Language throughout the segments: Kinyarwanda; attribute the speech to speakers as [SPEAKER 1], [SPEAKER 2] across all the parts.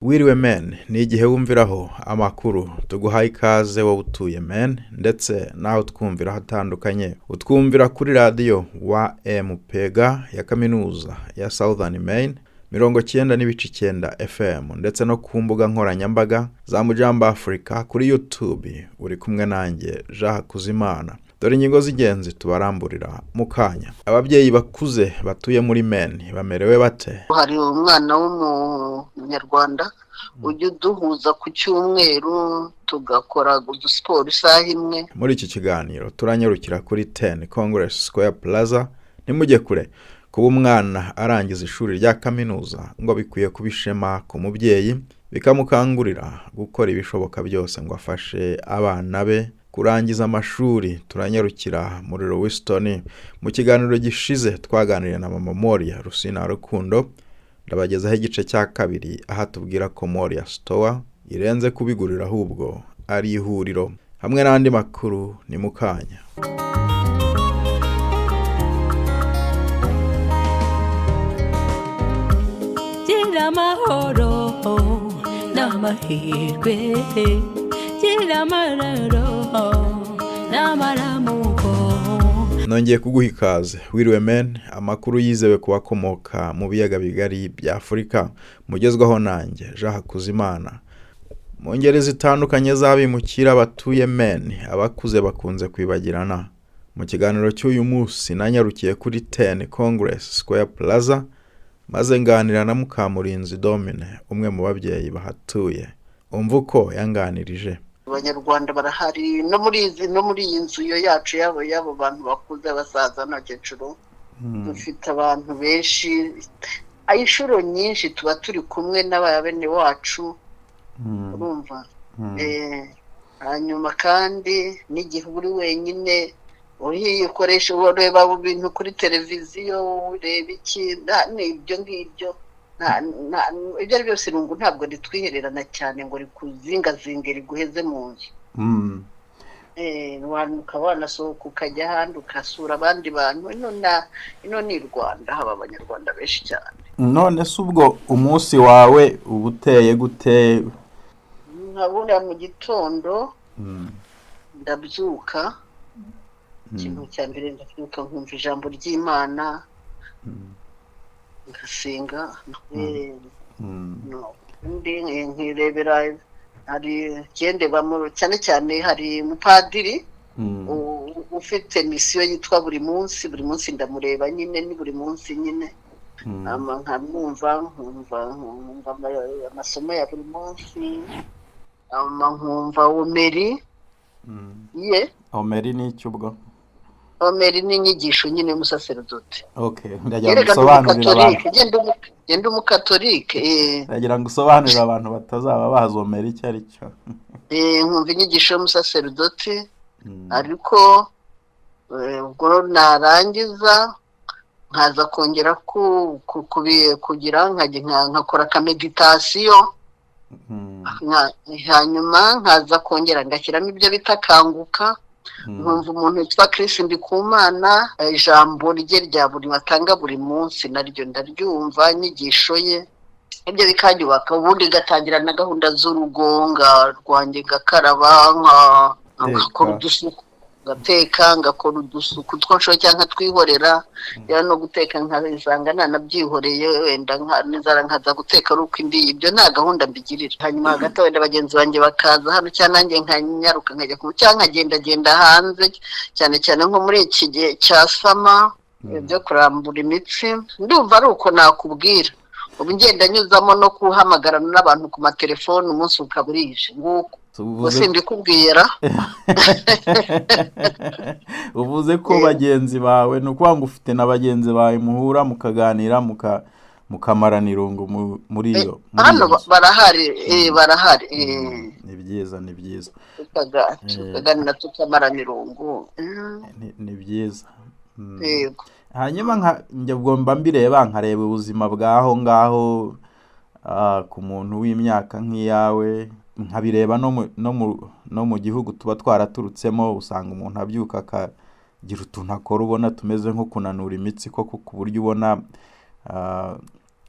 [SPEAKER 1] Wiriwe Maine ni igihe wumviraho amakuru tuguhaye ikaze wowe utuye Maine ndetse naho twumvira hatandukanye utwumvira kuri radio wa MPega ya kaminuza ya Southern Maine 90.9 FM ndetse no ku mbuga nkoranyambaga za Mujamba Africa kuri YouTube uri kumwe nanjye Kuzimana. Dore ingingo z'ingenzi tubaramburira mu kanya. Ababyeyi bakuze batuye muri Maine bamerewe bate?
[SPEAKER 2] Hari umwana w'umunyarwanda ujya duhuza ku cyumweru tugakora udusport isaha imwe.
[SPEAKER 1] Muri iki kiganiro turanyarukira kuri 10 Congress Square Plaza-ntimujye kure. Kuba umwana arangiza ishuri rya kaminuza ngo bikwiye kuba ishema ku mubyeyi bikamukangurira gukora ibishoboka byose ngo afashe abana be kurangiza amashuri. Turanyarukira muri Lewiston. Mu kiganiro gishize twaganiriye na mama MORIAH Lucie Narukundo, ndabagezaho igice cya kabiri aha tubwira ko MORIAH Store irenze kubigurira ahubwo ari ihuriro. Hamwe n'andi makuru ni mu kanya.
[SPEAKER 3] Amahoro n'amahirwe n'amaramuko.
[SPEAKER 1] Nongeye kuguha ikaze. Wiriwe Maine, amakuru yizewe kubakomoka mu biyaga bigari bya Afurika mugezwaho nanjye Kuzimana. Mu ngeri zitandukanye z'abimukira batuye Maine abakuze bakunze kwibagirana. Mu kiganiro cy'uyu munsi nanyarukiye kuri 10 Congress Square Plaza maze nganira na Mukamurinzi Domine, umwe mu babyeyi bahatuye. Umva uko yanganirije.
[SPEAKER 2] Abanyarwanda barahari no muri iyi nzu yacu yabo bantu bakuze abasaza n'abakecuru. Dufite abantu benshi, ayishuro nyinshi tuba turi kumwe n'ababene wacu. Urumva? Hanyuma kandi n'igihe uri wenyine ukoresha ureba ibintu kuri televiziyo, ureba iki n'ibyo ngibyo. Ibyo ari byose ntabwo ritwihererana cyane ngo rikuzingazinge riguheze mu nzu. Ukaba wanasohoka ukajya ahandi ukasura abandi bantu. Ino ni Rwanda, haba abanyarwanda benshi cyane.
[SPEAKER 1] None se ubwo umunsi wawe uba uteye gute?
[SPEAKER 2] Nkabura mu gitondo ndabyuka. Ikintu cya mbere ndabyuka nkumva ijambo ry'Imana, ngasenga. Nkirebera hari cyane cyane hari umupadiri ufite misiyo yitwa buri munsi ndamureba nyine, ni buri munsi nyine. Nkamwumva amasomo ya buri munsi, nkumva umeri ye.
[SPEAKER 1] Omeri ni iki ubwo?
[SPEAKER 2] Omeri ni inyigisho nyine y'umusaserodoti.
[SPEAKER 1] Okay, ndagira ngo usobanurire abantu.
[SPEAKER 2] Genda umukatolike.
[SPEAKER 1] Ndagira ngo usobanurire abantu batazaba bazi Omeri icyo ari cyo.
[SPEAKER 2] Nkumva inyigisho y'umusaserodoti, ariko ubwo narangiza nkaza kongera kugira nkakora ka meditation. Hanyuma nkaza kongera ngashyiramo ibyo bita kanguka. Nkumva umuntu witwa Clarisse Karasira, ijambo rye rya buri batanga buri munsi naryo ndaryumva, inyigisho ye. Ibyo bikanyubaka, ubundi gatangira na gahunda z'urugo rwanjye, ngakaraba, ngakora udusuku, ngateka, ngakora udusuku twonsho cyangwa twihorera. No guteka nkazanga nanabyihoreye, wenda nkaza guteka ruko indi. Ibyo nta gahunda mbigirira. Hanyuma hagati wenda bagenzi banjye bakaza hano cyane, nanjye nkanyaruka nkajya cyangwa ngenda hanze, cyane cyane nko muri iki gihe cya sama byo kurambura imitsi. Ndumva ari uko nakubwira. Ubu ngenda nyuzamo no kuhamagarana n'abantu ku matelefone umunsi ukaburije nguko. Bose ndikubwira.
[SPEAKER 1] Uvuze ko bagenzi bawe nuko ufite na bagenzi bawe muhura mukaganira mukamarana irungu muri iyo.
[SPEAKER 2] Hano barahari.
[SPEAKER 1] Ni byiza.
[SPEAKER 2] Tukaganira tukamarana irungu.
[SPEAKER 1] Ni byiza. Yego. Hanyuma njye mba mbireba nkareba ubuzima bwaho ngaho ku muntu w'imyaka nk'iyawe, nkabireba no mu gihugu tuba twaraturutsemo. Usanga umuntu abyuka akagira utuntu akora ubona tumeze nko kunanura imitsi, ko ku buryo ubona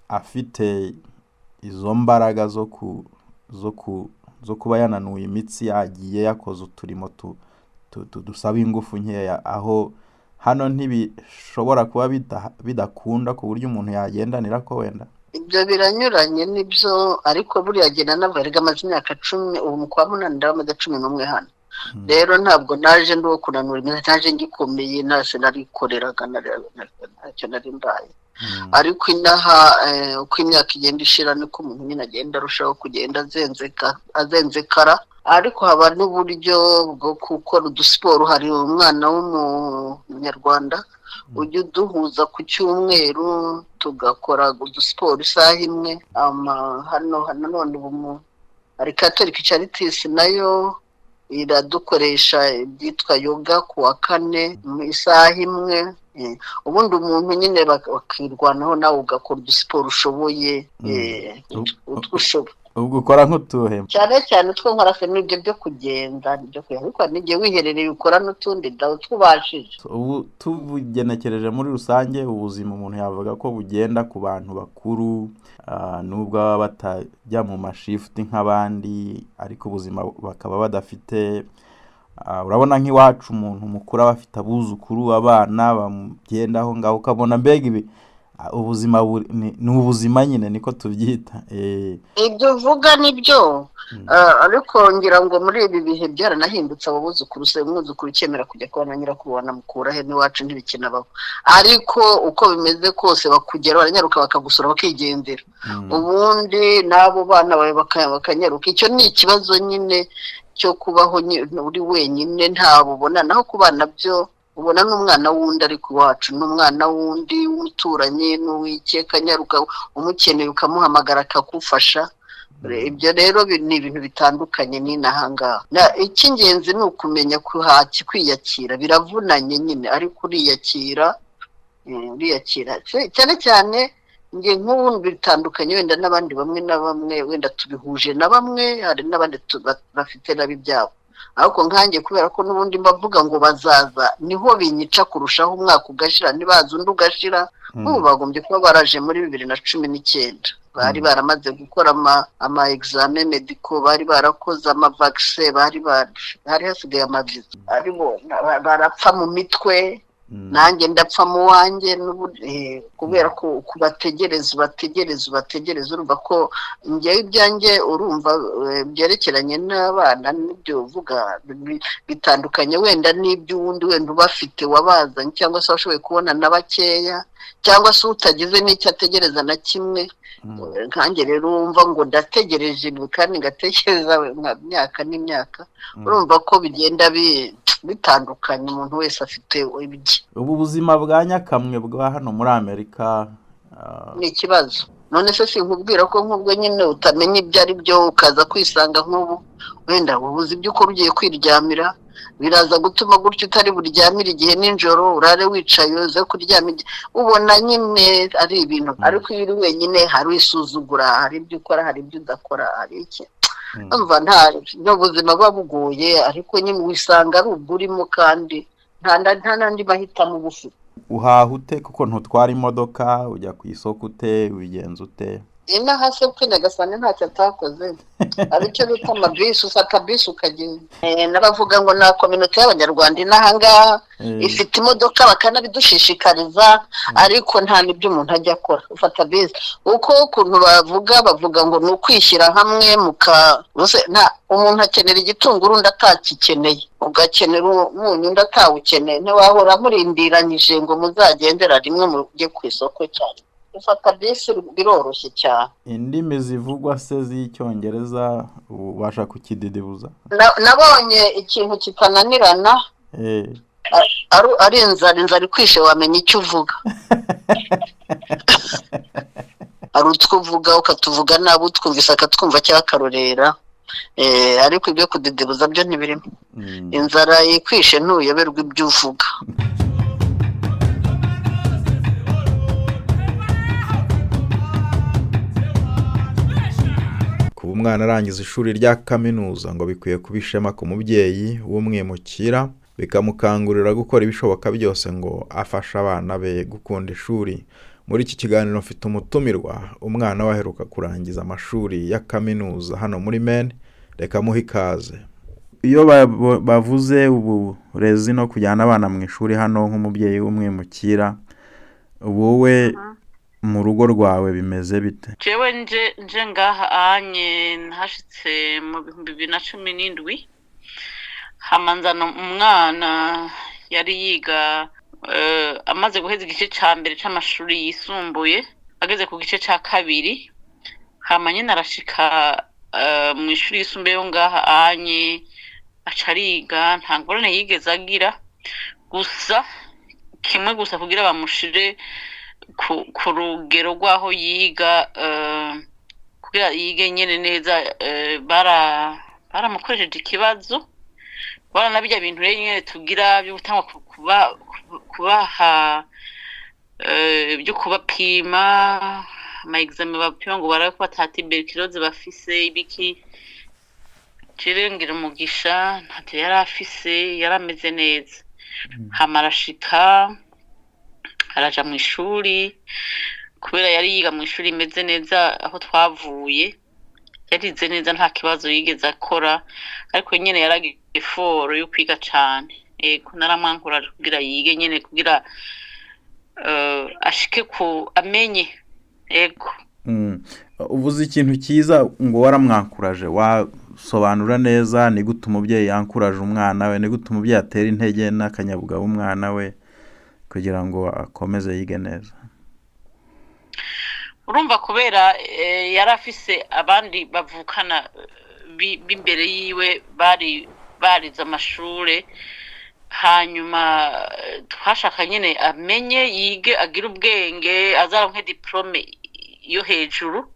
[SPEAKER 1] afite izo mbaraga zo kuba yananuye imitsi, yagiye yakoze uturimo dusaba ingufu nkeya, aho hano ntibishobora kuba bidakunda ku buryo umuntu yagendanira ko wenda
[SPEAKER 2] ibyo biranyuranye nibyo, ariko buriya agenda n'abarega amaze imyaka 10, ubu mu kwa munani ndabamaze 11 hano. Rero ntabwo naje ndo kunanura imitsi, naje ngikomeye, nase narikoreraga ntacyo nari mbaye. Ariko inaha uko imyaka igenda ishira niko umuntu nyine agenda arushaho kugenda azenzekara. Ariko haba n'uburyo bwo gukora udusiporo. Hari umwana w'umunyarwanda ujya uduhuza ku cyumweru tugakora udusiporo isaha imwe. Hano none ubu hari Catholic Charities nayo iradukoresha ibyitwa yoga ku wa 4 mu isaha imwe. Ubundi umuntu nyine bakirwanaho nawe ugakora udusiporo ushoboye, utwushoboye.
[SPEAKER 1] ubwo ukora nk'utuhe
[SPEAKER 2] cyane two nkora n'ibyo byo kugenda, ariko n'igihe wiherereye ukora n'utundi dawe twubashije.
[SPEAKER 1] ubu tubugenekereje muri rusange, ubuzima umuntu yavuga ko bugenda ku bantu bakuru, nubwo baba batajya mu mashifuti nk'abandi, ariko ubuzima bakaba badafite, urabona nk'iwacu umuntu mukuru aba afite abuzukuru, abana bamugenda aho ngaho, ukabona mbega ibi ubuzima ni ubuzima nyine niko tubyita.
[SPEAKER 2] Ibyo uvuga nibyo, ariko ngira ngo muri ibi bihe byaranahindutse, abuzukuru se umwuzukuru ukemera kujya kubana nyirakuru wanamukura he n'iwacu ntibikina baho. Ariko uko bimeze kose bakugera baranyaruka bakagusura bakigendera. Ubundi nabo bana bawe bakanyaruka. Icyo ni ikibazo nyine cyo kubaho uri wenyine, ntabubona. Naho kubana byo ubona n'umwana wundi, ariko iwacu n'umwana wundi w'umuturanyi n'uwikeka nyaruka, umukeneye ukamuhamagara akagufasha. Ibyo rero ni ibintu bitandukanye n'inahangaha. Icy'ingenzi ni ukumenya kwiyakira. Biravunanye nyine, ariko uriyakira cyane cyane. Nge nk'ubu bitandukanye wenda n'abandi bamwe na bamwe, wenda tubihuje na bamwe, hari n'abandi bafite nabi byabo. Ariko nkanjye kubera ko n'ubundi mbavuga ngo bazaza, niho binyica kurushaho. Umwaka ugashira ntibaza undi ugashira. Ubu bagombye kuba baraje muri 2019, bari baramaze gukora ama examen medical, bari barakoze ama vaccine, hari hasigaye amaviza, ariko barapfa mu mitwe. Nanjye ndapfa mu wanjye kubera ko kubategereza urumva ko njyewe ibyanjye urumva byerekeranye n'abana n'ibyo uvuga bitandukanye wenda n'iby'uwundi wenda ubafite wabazanye, cyangwa se washoboye kubona na bakeya, cyangwa se utagize n'icyo ategereza na kimwe. Nkanjye rero wumva ngo ndategereje kandi ngatekereza myaka n'imyaka, urumva ko bigenda bitandukanye, umuntu wese afite ibye.
[SPEAKER 1] Ubu buzima bwa nyakamwe bwa hano muri Amerika
[SPEAKER 2] ni ikibazo. None se sinkubwira ko nk'ubwo nyine utamenya ibyo ari byo, ukaza kwisanga nk'ubu wenda ubuzi ibyo ukora ugiye kwiryamira, biraza gutuma gutyo utari buryamire igihe nijoro, urare wicaye uze kuryama, ubona nyine ari ibintu. Ariko iyo uri wenyine hari wisuzugura, hari ibyo ukora, hari ibyo udakora, hari iki. Umva nta buzima buba bugoye, ariko nyine wisanga ari ubwo urimo, kandi nta nandi mahitamo uba ufite.
[SPEAKER 1] Uhaha ute kuko ntutwara imodoka, ujya ku isoko ute, ubigenza ute?
[SPEAKER 2] Inaha se Nyagasani ntacyo atakoze. Ari cyo bita amabisi, ufata bisi ukagenda. N'abavuga ngo na community y'Abanyarwanda inahangaha ifite imodoka bakanabidushishikariza, ariko nta nibyo umuntu ajya akora. Ufata bisi uko ukuntu bavuga ngo ni ukwishyira hamwe umuntu akenera igitunguru undi atakikeneye, ugakenera umunyu undi atawukeneye, ntiwahora murindiranyije ngo muzagendera rimwe mujye ku isoko cyane. Ufata bisi biroroshye cyane.
[SPEAKER 1] Indimi zivugwa se z'icyongereza ubasha kukididibuza?
[SPEAKER 2] Nabonye ikintu kitananirana, ari inzara ikwishe wamenya icyo uvuga. Ari utwuvuga ukatuvuga nabi, utwumvise akatwumva cyangwa akarorera, ariko ibyo kudidibuza byo ntibirimo. Inzara ikwishe ntuyoberwa ibyo uvuga.
[SPEAKER 1] Kuba umwana arangiza ishuri rya kaminuza ngo bikwiye kuba ishema ku mubyeyi w'umwimukira, bikamukangurira gukora ibishoboka byose ngo afashe abana be gukunda ishuri. muri iki kiganiro mfite umutumirwa umwana waheruka kurangiza amashuri ya kaminuza hano muri Maine. Reka muhe ikaze. Iyo bavuze uburezi no kujyana abana mu ishuri hano nk'umubyeyi w'umwimukira, wowe mu rugo rwawe bimeze bite?
[SPEAKER 3] Jewe nje ngaha anye nashitse mu 2017 hamanzana umwana yari yiga amaze guheza igice ca mbere c'amashuri yisumbuye, ageze ku gice ca kabiri hamanye narashika mu ishuri yisumbuye ngaha anye acariga, nta ngorane yigeze agira, gusa kimwe gusa kugira bamushire ku rugero rw'aho yiga, kugira yige nyene neza, baramukoresheje ikibazo, baranabijya bintu rero nyene tugira byo gutangwa kubaha byo kubapima ama examen bapima ngo barabe ko atatuberculose bafise ibiki. Cirengira umugisha ntacyo yari afise, yarameze neza. Hamarashika araja mu ishuri, kubera yari yiga mu ishuri imeze neza aho twavuye, yarize neza nta kibazo yigeze akora, ariko nyene yaragiye effort yo kwiga cane. Ego naramwankuraje kugira yige nyene, kugira ashike ku amenye. Ego
[SPEAKER 1] uvuze ikintu cyiza ngo waramwankuraje, wasobanura neza ni gute umubyeyi yankuraje umwana we, ni gute umubyeyi atera intege n'akanyabuga umwana we kugira ngo akomeze yige neza?
[SPEAKER 3] Urumva kubera yari afise abandi bavukana b'imbere yiwe barize amashure, hanyuma twashaka nyene amenye yige agira ubwenge azaronke diplome yo hejuru.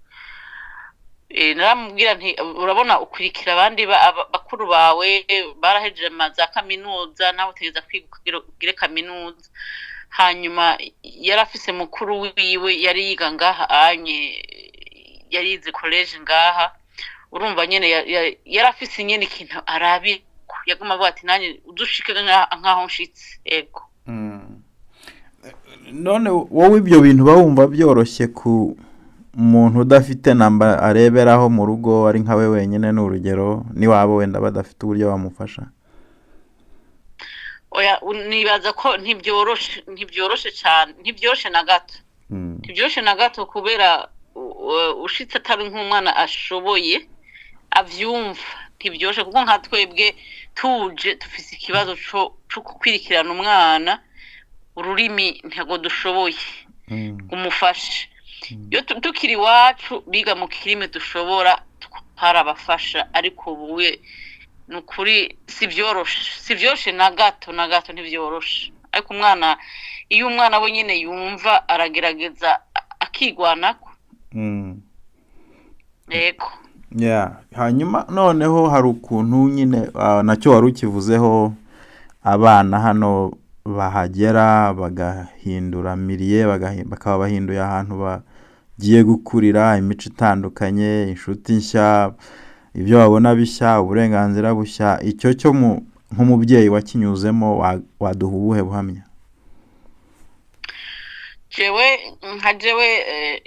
[SPEAKER 3] Naramubwira nti urabona ukurikira abandi bakuru bawe barahejeje amaza kaminuza, nawe utegeza kwiga kugira kaminuza. Hanyuma yari afise mukuru wiwe yari yiga ngaha anye, yarize college ngaha. Urumva nyene yari afise nyene ikintu arabi, yaguma avuga ati nanye udushike nkaho nshitse. Ego
[SPEAKER 1] none wowe ibyo bintu bawumva byoroshye ku umuntu udafite namba areberaho mu rugo ari nkawe wenyine? n'urugero ni wabo wenda badafite uburyo bamufasha.
[SPEAKER 3] Oya, nibaza ko ntibyoroshe cyane, ntibyoroshe na gato. Ntibyoroshe na gato kubera ushitse atari nk'umwana ashoboye avyumva, ntibyoroshe kuko nka twebwe tuje tufise ikibazo cyo kukwirikirana umwana, ururimi ntago dushoboye umufasha. Iyo tukiri wacu biga mu kirimi dushobora twarabafasha, ariko ubuwe nukuri sivyoroshe na gato ntibyoroshe. Ariko umwana, iyo umwana we nyene yumva aragerageza akigwanako. Ego
[SPEAKER 1] hanyuma noneho hari ukuntu nyine nacyo wari ukivuzeho, abana hano bahagera bagahindura milieu, bakaba bahinduye ahantu bagiye gukurira, imico itandukanye, inshuti nshya, ibyo babona bishya, uburenganzira bushya. Icyo cyo nk'umubyeyi wakinyuzemo waduha ubuhe buhamya?
[SPEAKER 3] jewe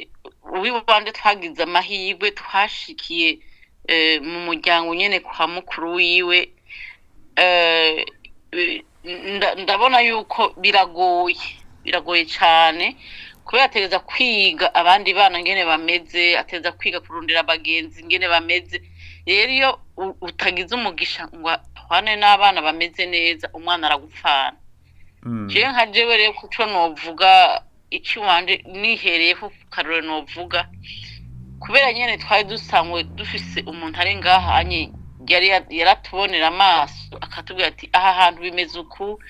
[SPEAKER 3] uwibande twagize amahirwe, twashikiye mu muryango nyene kwa mukuru wiwe. Ndabona yuko biragoye cyane, kubera ategeza kwiga abandi bana ngene bameze, ategeza kwiga kurundira abagenzi ngene bameze. Rero iyo utagize umugisha ngo ahwane n'abana bameze neza, umwana aragupfana. Jewe rero kuco novuga iki wanje nihereye ko karore novuga, kubera nyene twari dusangwe dufise umuntu ari ngaha anye yaratubonera amaso akatubwira ati aha hantu bimeze uku,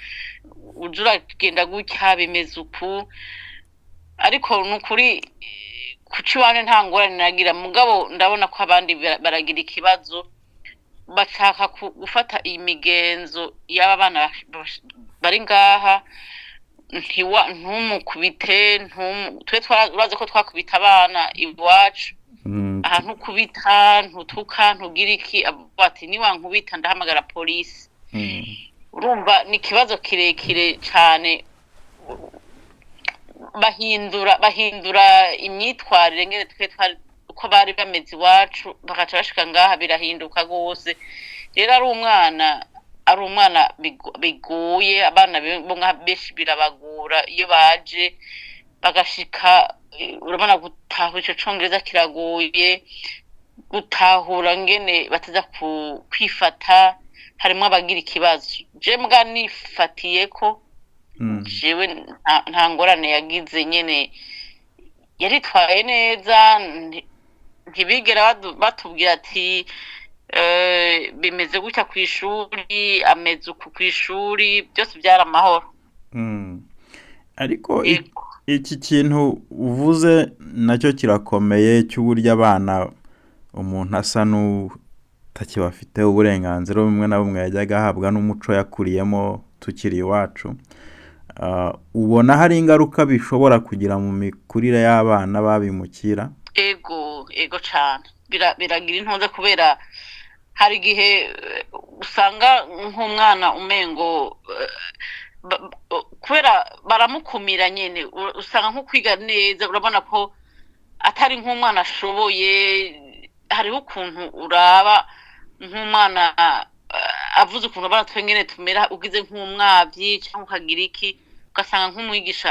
[SPEAKER 3] ujura genda gutya bimeze uku. Ariko nukuri kuci wane nta ngorane nagira, mugabo ndabona ko abandi baragira ikibazo, bashaka gufata imigenzo y'aba bana bari ngaha, ntumukubite, twe twaraze ko twakubita abana iwacu, ahantu kubita, ntutuka, ntugira iki, ati niwankubita ndahamagara polisi. Urumva ni ikibazo kirekire cyane. bahindura imyitwarire ngene twe twari uko bari bameze iwacu bakaca bashika ngaha birahinduka gose rero ari umwana bigoye abana bo nka beshi birabagura iyo baje bagashika urabona gutahura ico congereza kiragoye gutahura ngene bataza kwifata harimo abagira ikibazo je mbwa nifatiye ko jewe nta ngorane yagize nyene yaritwaye neza ntibigera batubwira ati bimeze gutya ku ishuri ameze uku ku ishuri byose byari amahoro
[SPEAKER 1] ariko iki kintu uvuze nacyo kirakomeye cy'uburyo abana umuntu asa n'utakibafite uburenganzira bumwe na bumwe yajyaga ahabwa n'umuco yakuriyemo tukiri iwacu ubona hari ingaruka bishobora kugira mu mikurire y'abana babimukira
[SPEAKER 3] ego cyane biragira intuze kubera hari igihe usanga nk'umwana umengo kubera baramukumira nyene usanga nko kwiga neza urabona ko atari nk'umwana ashoboye hariho ukuntu uraba nk'umwana avuze ukuntu abana twengene tumera ugize nk'umwavyi cyangwa ukagira iki ugasanga nk'umwigisha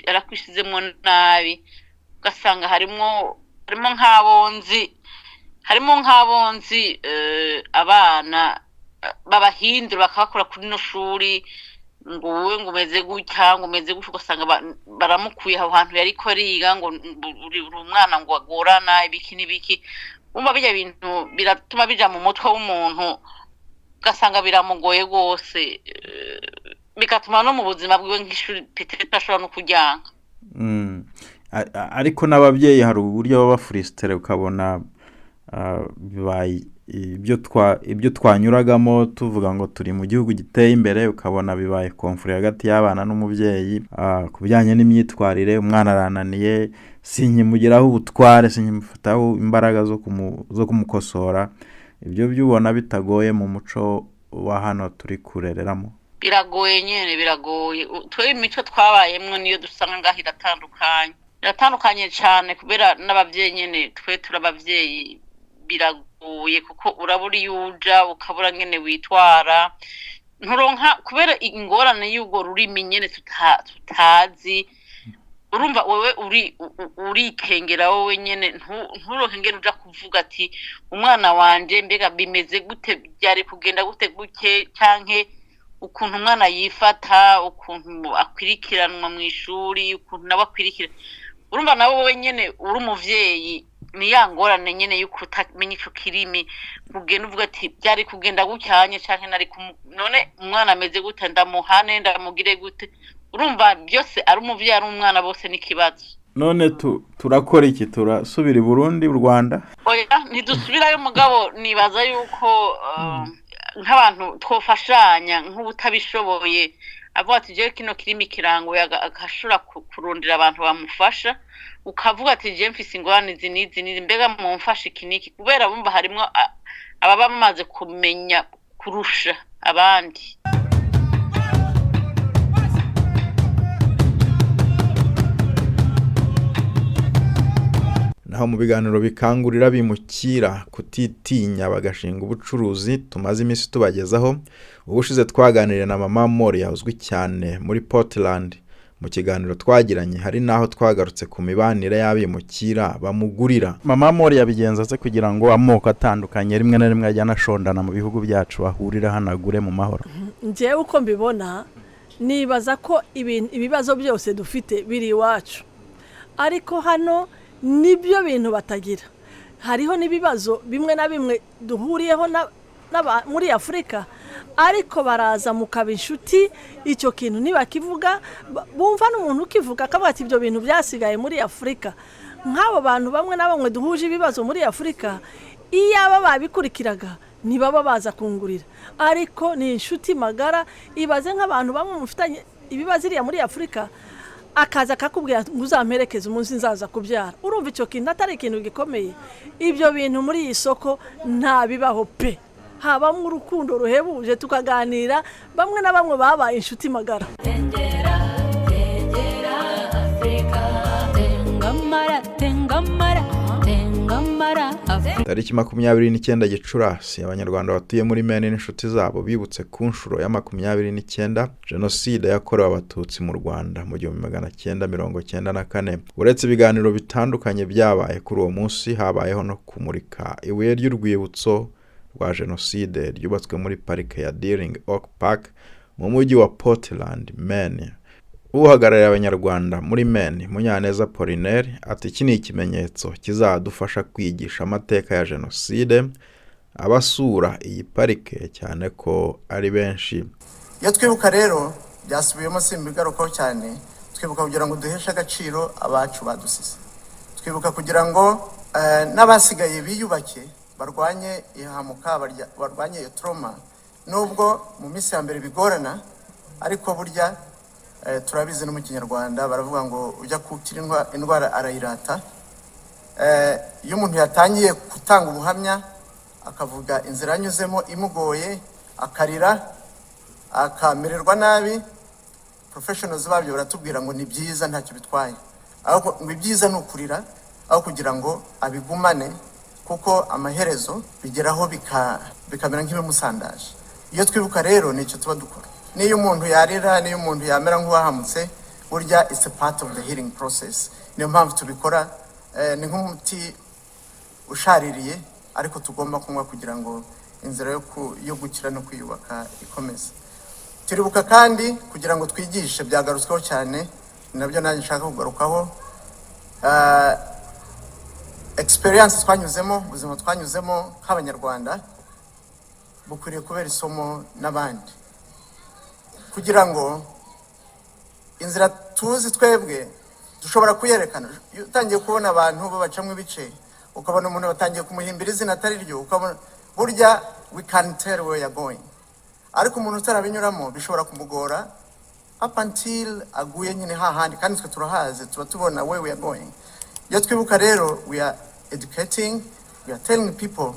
[SPEAKER 3] arakwishizemo nabi ugasanga harimo nk'abonzi abana babahindura bakakora kuri no shuri ngo wowe ngo umeze gutya ngo umeze gutya ugasanga baramukuye aho hantu yariko ariga ngo uri umwana ngo agorana ibiki n'ibiki umva bijya bintu biratuma bija mu mutwe w'umuntu ugasanga biramugoye gose bigatuma no mu buzima bwiwe nk'ishuri petete ashobora no kujyanga
[SPEAKER 1] ariko n'ababyeyi hari uburyo baba frustre ukabona bibaye ibyo twanyuragamo tuvuga ngo turi mu gihugu giteye imbere ukabona bibaye konfuri hagati y'abana n'umubyeyi ku bijyanye n'imyitwarire umwana arananiye sinkimugeraho ubutware sinkimufataho imbaraga zo kumukosora ibyo byubona bitagoye mu muco wa hano turi kurereramo
[SPEAKER 3] biragoye nyene biragoye twe imico twabayemwe niyo dusanga ngaho iratandukanye cyane kubera n'abavyeyi nyene twe turabavyeyi biragoye kuko urabura yuja ukabura ngene witwara nturonka kubera ingorane y'ugo rurimi nyene tutazi urumva wewe urikengera wowe nyene nturonke ngene uja kuvuga ati umwana wanje mbega bimeze gute byari kugenda gute guke canke ukuntu umwana yifata ukuntu akwirikiranwa mu ishuri ukuntu nawe akwirikira urumva nawe wowe nyene uri umuvyeyi ni yangorane nyene yuko utamenya ico kirimi kugenda uvuga ati byari kugenda gucyanye canke nari none umwana ameze gute ndamuhane ndamugire gute urumva byose ari umuvyeyi ari umwana bose n'ikibazo
[SPEAKER 1] none turakora iki turasubira i Burundi u Rwanda
[SPEAKER 3] oya ntidusubirayo mugabo nibaza yuko nk'abantu twofashanya nk'ubutabishoboye avuga ati je kino kirimi kirangoye agashobora kurondera abantu bamufasha ukavuga ati je mfise ingorane zinizi mbega mumfashe ikiniki kubera bumva harimo ababa bamaze kumenya kurusha abandi
[SPEAKER 1] naho mu biganiro bikangurira bimukira kutitinya bagashinga ubucuruzi tumaze iminsi tubagezaho ubushize twaganiriye na mama MORIAH uzwi cyane muri Portland mu kiganiro twagiranye hari naho twagarutse ku mibanire y'abimukira bamugurira mama MORIAH bigenza se kugira ngo amoko atandukanye rimwe na rimwe ajya nashondana mu bihugu byacu bahurira hanagure mu mahoro
[SPEAKER 4] njewe uko mbibona nibaza ko ibibazo byose dufite biri iwacu ariko hano nibyo bintu batagira hariho n'ibibazo bimwe na bimwe duhuriyeho muri Afrika ariko baraza mukaba inshuti icyo kintu nibakivuga bumva n'umuntu ukivuga akavuga ati ibyo bintu byasigaye muri Afrika nk'abo bantu bamwe na bamwe duhuje ibibazo muri Afrika iyo aba babikurikiraga ntibaba baza kungurira ariko ni inshuti magara ibaze nk'abantu bamwe mufitanye ibibazo iriya muri Afrika akaza akakubwira ngo uzamperekeze umunsi nzaza kubyara urumva icyo kintu atari ikintu gikomeye ibyo bintu muri iyi soko nta bibaho pe habamo urukundo ruhebuje tukaganira bamwe na bamwe babaye inshuti magara
[SPEAKER 5] gukora
[SPEAKER 1] tariki 29 Gicurasi abanyarwanda batuye muri Maine n'inshuti zabo bibutse ku nshuro ya 29 jenoside yakorewe abatutsi mu Rwanda mu 1994. Uretse ibiganiro bitandukanye byabaye kuri uwo munsi, habayeho no kumurika ibuye ry'urwibutso rwa jenoside ryubatswe muri parike ya Deering Oak Park mu mujyi wa Portland, Maine. Uhagarariye abanyarwanda muri Maine, Munyaneza Apollinaire, ati iki ni ikimenyetso kizadufasha kwigisha amateka ya jenoside abasura iyi parike cyane ko ari benshi.
[SPEAKER 6] Iyo twibuka rero byasubiyemo simbigarukaho cyane, twibuka kugira ngo duheshe agaciro abacu badusize, twibuka kugira ngo n'abasigaye biyubake barwanye ihamuka, barwanye iyo trauma. Nubwo mu minsi ya mbere bigorana, ariko burya turabizi no mu Kinyarwanda baravuga ngo ujya kukira indwara arayirata. Iyo umuntu yatangiye gutanga ubuhamya akavuga inzira anyuzemo imugoye, akarira, akamererwa nabi, professionals babyo baratubwira ngo ni byiza ntacyo bitwaye, ahubwo ngo ibyiza ni ukurira aho kugira ngo abigumane, kuko amaherezo bigeraho bikamera nk'ibimusandaje. Iyo twibuka rero nicyo tuba dukora. Niyo umuntu yarira, niyo umuntu yamera nk'uwahamutse, burya it's a part of the healing process. Niyo mpamvu tubikora, ni nk'umuti ushaririye ariko tugomba kunywa kugira ngo inzira yo gukira no kwiyubaka ikomeze. Turibuka kandi kugira ngo twigishe, byagarutsweho cyane, nabyo nanjye nshaka kugarukaho, experience twanyuzemo, ubuzima twanyuzemo nk'abanyarwanda bukwiriye kubera isomo n'abandi, kugira ngo inzira tuzi twebwe dushobora kuyerekana. Utangiye kubona abantu babacamwe ibice, ukabona umuntu batangiye kumuhimbira izina atari ryo, ukabona burya we can tell where you're going. Ariko umuntu utarabinyuramo bishobora kumugora up until aguye nyine hahandi, kandi twe turahaze, tuba tubona where we are going. Iyo twibuka rero, we are educating, we are telling people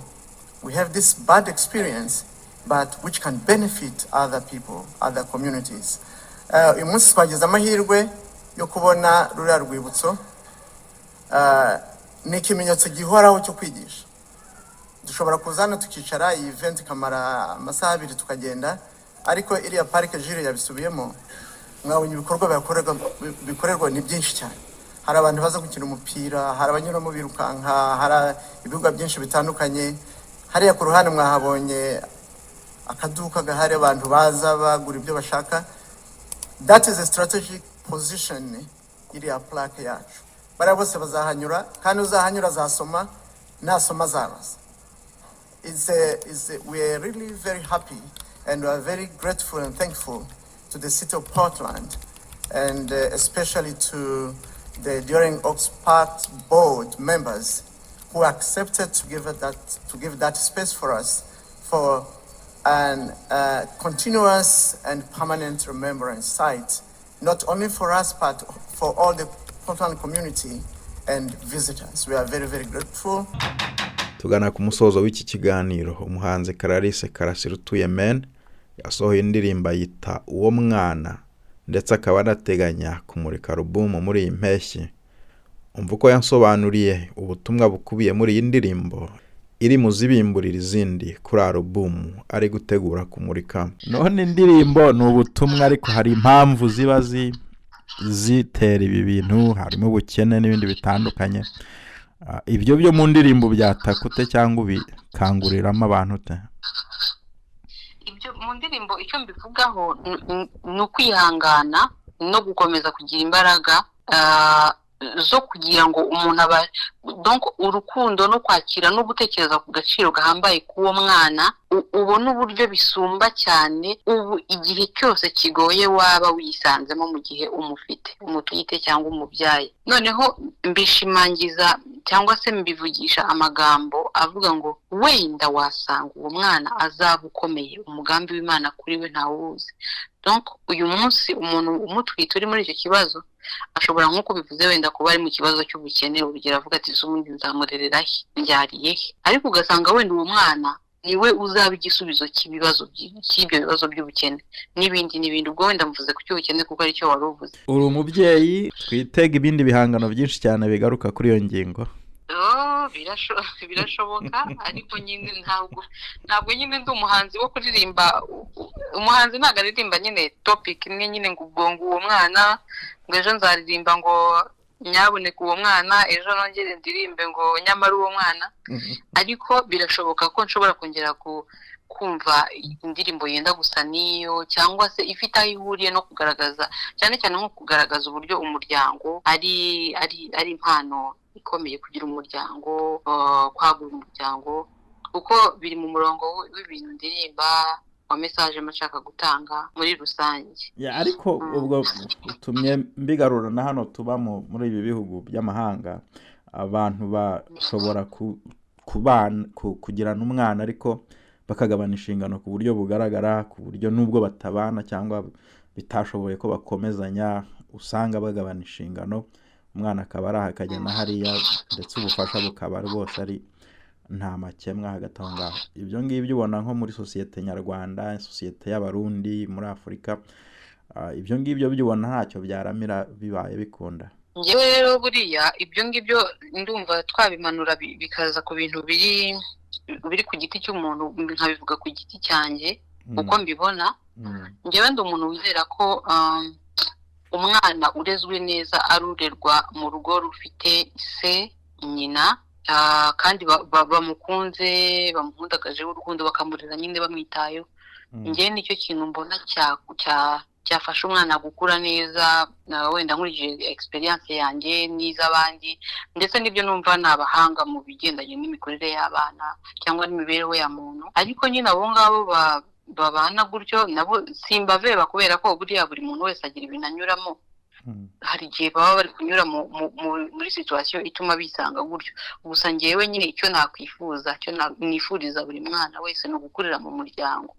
[SPEAKER 6] we have this bad experience but which can benefit other people, other communities. Uyu munsi twagize amahirwe yo kubona ruriya rwibutso, ni ikimenyetso gihoraho cyo kwigisha. Dushobora kuzana tukicara, iyi event kamara amasaha 2 tukagenda, ariko iriya parike jire yabisubiyemo, mwabonye ibikorwa bikorerwa ni byinshi cyane. Hari abantu baza gukina umupira, hari abanyuramo birukanka, hari ibibuga byinshi bitandukanye. Hariya ku ruhande mwahabonye akaduka gahari, abantu baza bagura ibyo bashaka. That is a strategic position iriya plaque yacu. Bara bose bazahanyura, kandi uzahanyura azasoma, nasoma azabaza. We are really very happy and we are very grateful and thankful to the city of Portland, and especially to the Deering Oak Park board members who accepted to give that space for us for an continuous and permanent remembrance site, not only for us but for all the Portland community and visitors. We are very, very grateful.
[SPEAKER 1] Tugana ku musozo w'iki kiganiro, umuhanzi Clarisse Karasira utuye Maine yasohoye indirimbo yita uwo mwana, ndetse akaba anateganya kumurika album muri iyi mpeshyi. Umva uko yansobanuriye ubutumwa bukubiye muri iyi ndirimbo iri mu zibimburira izindi kuri album ari gutegura kumurika. None indirimbo ni ubutumwa, ariko hari impamvu ziba zitera ibi bintu, harimo ubukene n'ibindi bitandukanye. Ibyo byo mu ndirimbo byatakute cyangwa bikanguriramo abantu te?
[SPEAKER 3] Ibyo mu ndirimbo icyo mbivugaho ni ukwihangana no gukomeza kugira imbaraga zo kugira ngo umuntu donc urukundo no kwakira no gutekereza ku gaciro gahambaye k'uwo mwana, ubona uburyo bisumba cyane ubu igihe cyose kigoye waba wisanzemo mu gihe umufite umutwite cyangwa umubyaye. Noneho mbishimangiza cyangwa se mbivugisha amagambo avuga ngo wenda wasanga uwo mwana azaba ukomeye, umugambi w'Imana kuri we ntawuzi. Donc uyu munsi umuntu umutwite uri muri icyo kibazo ashobora nkuko bivuze wenda kuba ari mu kibazo cy'ubukene, urugero avuga ati z'umundi nzamurerera he, njyariye he, ariko ugasanga wenda uwo mwana niwe uzaba igisubizo cy'ibyo bibazo by'ubukene n'ibindi. Ubwo wenda mvuze ku cy'ubukene kuko ari cyo wari uvuze.
[SPEAKER 1] Uri umubyeyi, twitega ibindi bihangano byinshi cyane bigaruka kuri iyo ngingo.
[SPEAKER 3] birashoboka ariko nyine ntabwo nyine ndi umuhanzi wo kuririmba. Umuhanzi ntabwo aririmba nyine topic imwe nyine ngo ubwo uwo mwana ngo ejo nzaririmba ngo nyaboneka uwo mwana, ejo nongere ndirimbe ngo nyamara uwo mwana. Ariko birashoboka ko nshobora kongera kumva indirimbo yenda gusa niyo, cyangwa se ifite aho ihuriye no kugaragaza cyane cyane nko kugaragaza uburyo umuryango ari impano ikomeye, kugira umuryango, kwagura umuryango, kuko biri mu murongo w'ibintu ndirimba wa message mashaka gutanga muri rusange.
[SPEAKER 1] Ariko ubwo utumye mbigarura na hano tuba muri ibi bihugu by'amahanga, abantu bashobora kugirana umwana ariko bakagabana inshingano ku buryo bugaragara, ku buryo nubwo batabana cyangwa bitashoboye ko bakomezanya, usanga bagabana inshingano, umwana akaba ari akajya na hariya, ndetse ubufasha bukaba rwose ari nta makemwa hagati aho ngaho. Ibyo ngibyo ubona nko muri sosiyete nyarwanda, sosiyete y'abarundi muri Afurika, ibyo ngibyo byubona ntacyo byaramira bibaye bikunda.
[SPEAKER 3] Njyewe rero buriya ibyo ngibyo ndumva twabimanura bikaza ku bintu biri ku giti cy'umuntu, nkabivuga ku giti cyanjye uko mbibona. Njyewe ndi umuntu wizera ko umwana urezwe neza arurerwa mu rugo rufite se, nyina, kandi bamukunze, bamuhundagajeho urukundo, bakamurera nyine bamwitayeho. Njyewe nicyo kintu mbona cyafasha umwana gukura neza, wenda nkurikije experience yanjye n'iz'abandi, ndetse n'ibyo numva nabahanga mu bigendanye n'imikorere y'abana cyangwa n'imibereho ya muntu. Ariko nyine abo ngabo babana gutyo nabo simbaveba, kubera ko buriya buri muntu wese agira ibintu anyuramo. Hari igihe baba bari kunyura muri situation ituma bisanga gutyo. Gusa njyewe nyine icyo nakwifuza, cyo nifuriza buri mwana wese no gukurira mu muryango.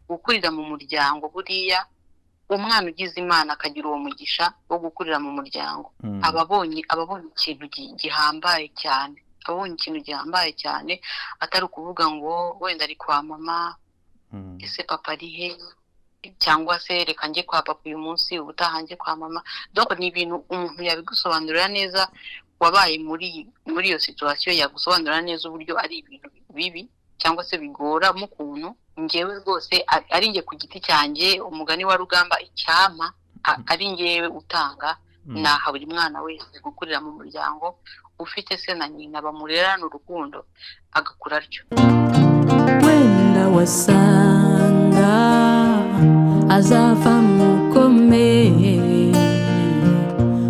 [SPEAKER 3] Gukurira mu muryango buriya umwana ugize Imana akagira uwo mugisha wo gukurira mu muryango, ababonye ikintu gihambaye cyane, abonye ikintu gihambaye cyane, atari ukuvuga ngo wenda ari kwa mama, ese papa ari he, cyangwa se reka njye kwa papa uyu munsi, ubutaha njye kwa mama. Donc ni ibintu umuntu yabigusobanurira neza, wabaye muri iyo situation yagusobanurira neza uburyo ari ibintu bibi cyangwa se bigora mu kuntu. Njyewe rwose ari nge ku giti cyanjye, umugani wa Rugamba, icyama ari ngewe utanga, naha buri mwana wese gukurira mu muryango ufite se na nyina bamurerana urukundo, agakura atyo.
[SPEAKER 5] Wenda wasanga azava mukomeye,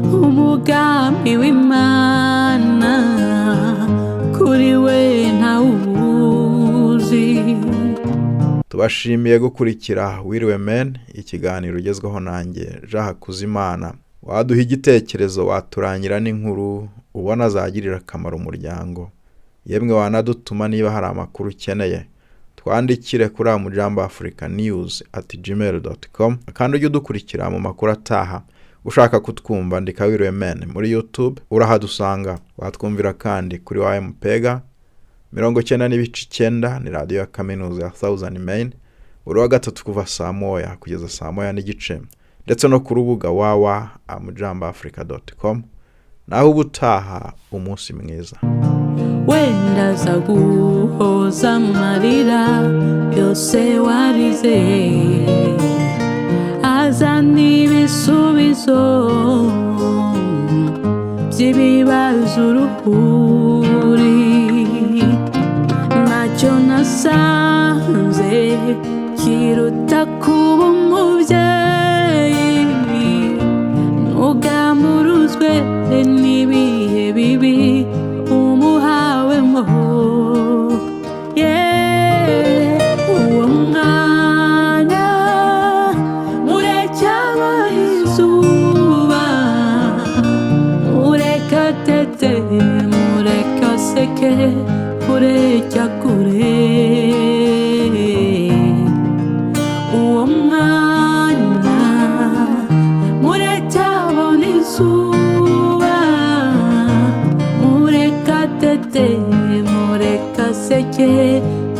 [SPEAKER 5] umugambi w'Imana kuri we ntawubuzi.
[SPEAKER 1] Tubashimiye gukurikira Wiriwe Men, ikiganiro ugezweho nanjye Hakuzimana. Waduha igitekerezo, waturangira n'inkuru ubona azagirira akamaro umuryango. Yemwe wanadutuma niba hari amakuru ukeneye, twandikire kuri amujamboafricanews@gmail.com. kandi ujye udukurikira mu makuru ataha. Ushaka kutwumva andika Wiriwe Men muri YouTube, urahadusanga. Watwumvira kandi kuri MPega 90.9 ni radio ya kaminuza ya Maine, buri wa gatatu kuva saa moya kugeza saa moya n'igice, ndetse no ku rubuga amujamboafrica.com. naho ubutaha umunsi mwiza.
[SPEAKER 5] Wenda zaguhoza amarira yose warize, azana ibisubizo by'ibibazo uruhuri. Ntacyo nasanze kiruta kuba umubyeyi, ntugamburuzwe n'ibihe bibi umuhawemo. Uwo mwana mureke abahe izuba, mureke atete, mureke aseke, mureke akure. Uwo mwana mureke abone izuba, mureke atete, mureke aseke,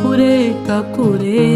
[SPEAKER 5] mureke akure.